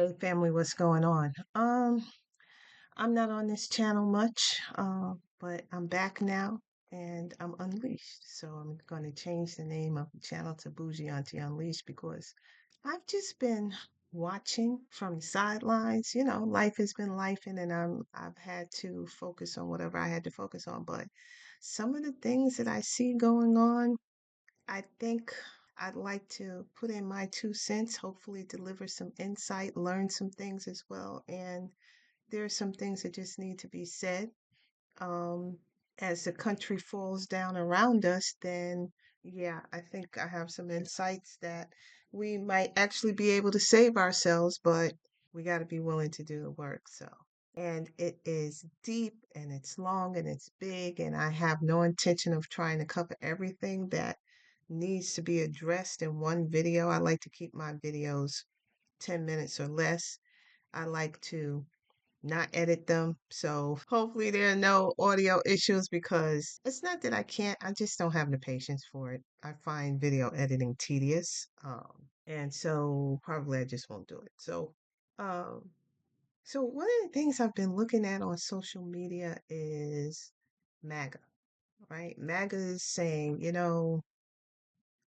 Hey family, what's going on? I'm not on this channel much, but I'm back now and I'm unleashed. So I'm going to change the name of the channel to Bougie Auntie Unleashed because I've just been watching from the sidelines. You know, life has been lifing and I've had to focus on whatever I had to focus on. But some of the things that I see going on, I think I'd like to put in my 2 cents, hopefully deliver some insight, learn some things as well. And there are some things that just need to be said. Um, as the country falls down around us, then yeah, I think I have some insights that we might actually be able to save ourselves, but we got to be willing to do the work. So, and it is deep and it's long and it's big, and I have no intention of trying to cover everything that needs to be addressed in one video. I like to keep my videos 10 minutes or less. I like to not edit them. So hopefully there are no audio issues because it's not that I can't, I just don't have the patience for it. I find video editing tedious. And so probably I just won't do it. Um, so one of the things I've been looking at on social media is MAGA, right? MAGA is saying,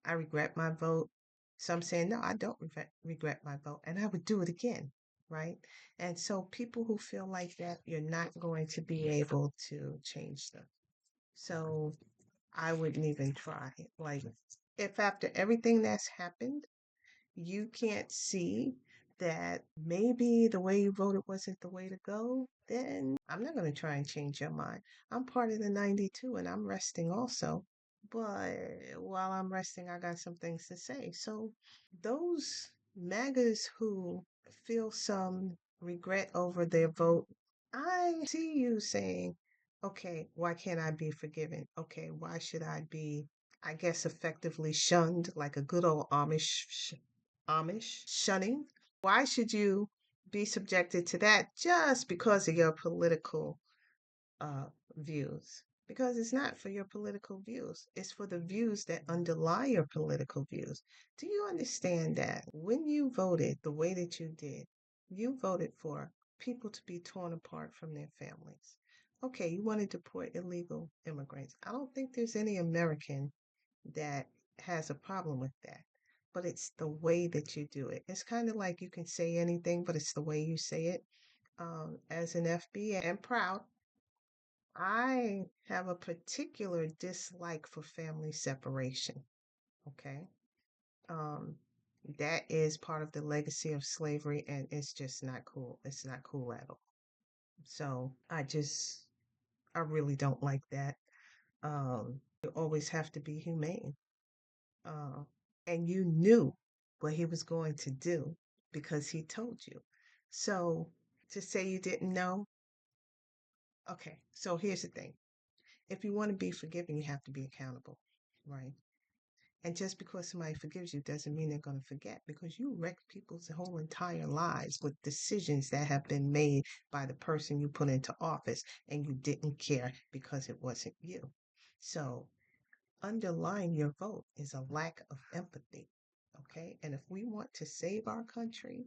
I regret my vote. Some saying, no, I don't regret my vote, and I would do it again, right? And so people who feel like that, you're not going to be able to change them. So I wouldn't even try. Like, if after everything that's happened, you can't see that maybe the way you voted wasn't the way to go, then I'm not going to try and change your mind. I'm part of the 92 and I'm resting also. But while I'm resting, I got some things to say. So, those MAGAs who feel some regret over their vote, I see you saying, okay, why can't I be forgiven? Okay, why should I be, I guess, effectively shunned like a good old Amish shunning? Why should you be subjected to that just because of your political uh, views? Because it's not for your political views, it's for the views that underlie your political views. Do you understand that when you voted the way that you did, you voted for people to be torn apart from their families? Okay, you want to deport illegal immigrants. I don't think there's any American that has a problem with that. But it's the way that you do it. It's kind of like you can say anything, but it's the way you say it. As an FB and proud, I have a particular dislike for family separation. Okay. Um, that is part of the legacy of slavery, and it's just not cool. It's not cool at all. So I really don't like that. You always have to be humane. uh, and you knew what he was going to do because he told you. So to say you didn't know, okay, so here's the thing. If you want to be forgiven, you have to be accountable, right? And just because somebody forgives you doesn't mean they're going to forget because you wrecked people's whole entire lives with decisions that have been made by the person you put into office and you didn't care because it wasn't you. So underlying your vote is a lack of empathy. Okay. And if we want to save our country,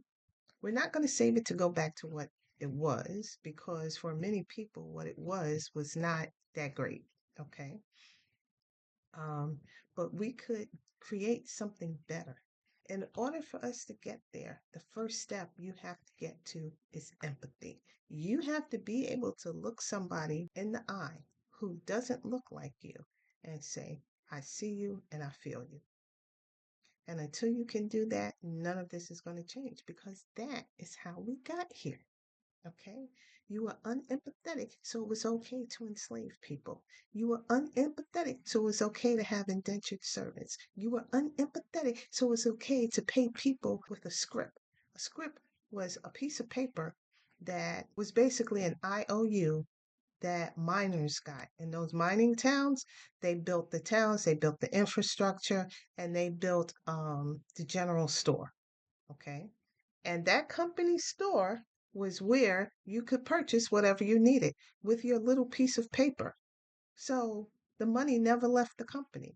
we're not going to save it to go back to what it was because for many people, what it was not that great. Okay. Um, but we could create something better. In order for us to get there, the first step you have to get to is empathy. You have to be able to look somebody in the eye who doesn't look like you and say, I see you and I feel you. And until you can do that, none of this is going to change because that is how we got here. Okay? You were unempathetic, so it was okay to enslave people. You were unempathetic, so it was okay to have indentured servants. You were unempathetic, so it was okay to pay people with a script. A script was a piece of paper that was basically an IOU that miners got. In those mining towns, they built the towns, they built the infrastructure, and they built the general store. Okay. And that company store was where you could purchase whatever you needed with your little piece of paper. So the money never left the company.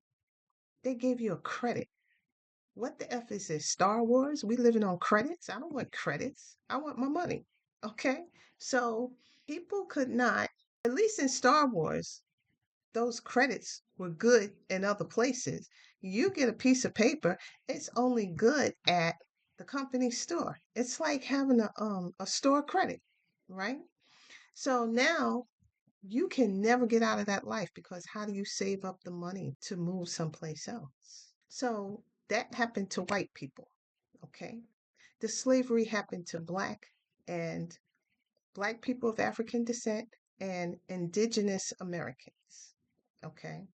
They gave you a credit. What the F is this? Star Wars? We living on credits? I don't want credits. I want my money. Okay? So people could not, at least in Star Wars, those credits were good in other places. You get a piece of paper, it's only good at the company store. It's like having a store credit, right? So now you can never get out of that life because how do you save up the money to move someplace else? So that happened to white people, okay? The slavery happened to and black people of African descent and indigenous Americans, okay?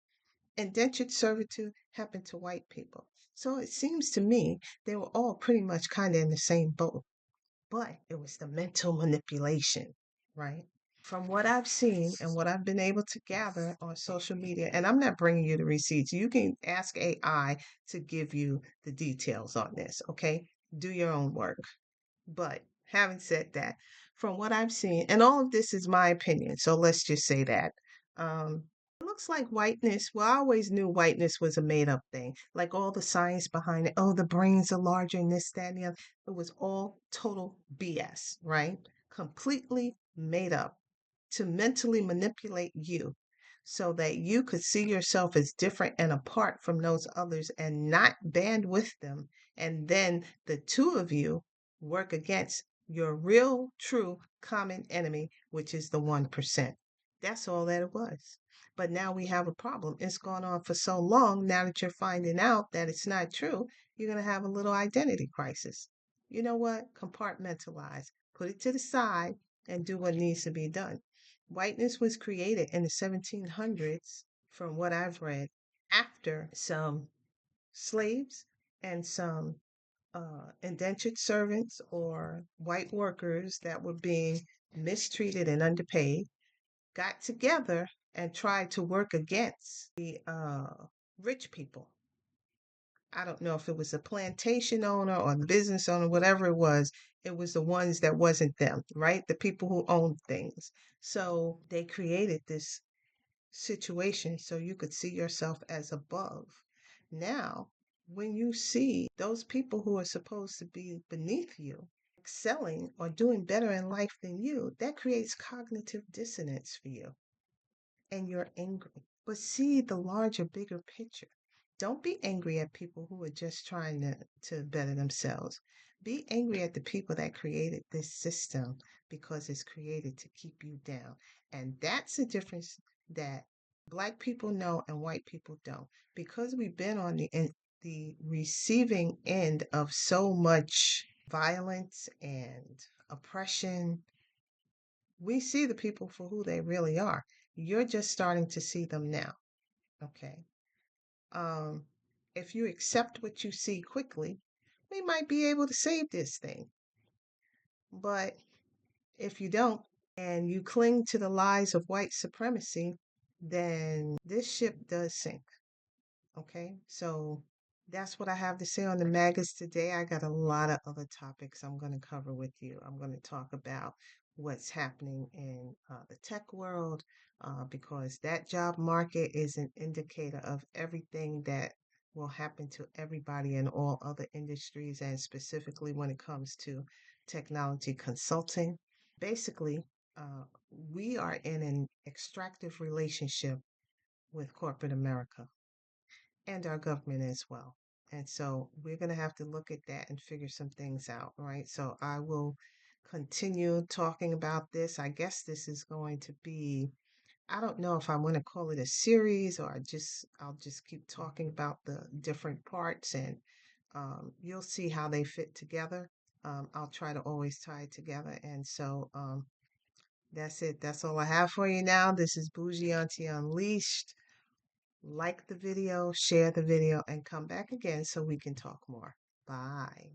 Indentured servitude happened to white people. So it seems to me they were all pretty much kind of in the same boat, but it was the mental manipulation, right? From what I've seen and what I've been able to gather on social media, and I'm not bringing you the receipts, you can ask AI to give you the details on this, okay? Do your own work. But having said that, from what I've seen, and all of this is my opinion, so let's just say that. It looks like whiteness. Well, I always knew whiteness was a made up thing, like all the science behind it. Oh, the brains are larger and this, that, and the other. It was all total BS, right? Completely made up to mentally manipulate you so that you could see yourself as different and apart from those others and not band with them. And then the two of you work against your real, true common enemy, which is the 1%. That's all that it was. But now we have a problem. It's gone on for so long. Now that you're finding out that it's not true, you're going to have a little identity crisis. You know what? Compartmentalize, put it to the side, and do what needs to be done. Whiteness was created in the 1700s, from what I've read, after some slaves and some indentured servants or white workers that were being mistreated and underpaid got together and tried to work against the rich people. I don't know if it was a plantation owner or the business owner, whatever it was the ones that wasn't them, right? The people who owned things. So they created this situation so you could see yourself as above. Now, when you see those people who are supposed to be beneath you excelling or doing better in life than you, that creates cognitive dissonance for you and you're angry. But see the larger, bigger picture. Don't be angry at people who are just trying to better themselves. Be angry at the people that created this system because it's created to keep you down. And that's the difference that black people know and white people don't. Because we've been on the receiving end of so much violence and oppression, we see the people for who they really are. You're just starting to see them now. Okay. Um, if you accept what you see quickly, we might be able to save this thing. But if you don't and you cling to the lies of white supremacy, then this ship does sink. Okay. So that's what I have to say on the MAGAs today. I got a lot of other topics I'm going to cover with you. I'm going to talk about what's happening in the tech world because that job market is an indicator of everything that will happen to everybody in all other industries, and specifically when it comes to technology consulting. Basically, uh, we are in an extractive relationship with corporate America and our government as well. And so we're going to have to look at that and figure some things out, right? So I will continue talking about this. I guess this is going to be, I don't know if I want to call it a series or I'll just keep talking about the different parts and you'll see how they fit together. I'll try to always tie it together. And so that's it. That's all I have for you now. This is Bougie Auntie Unleashed. Like the video, share the video, and come back again so we can talk more. Bye.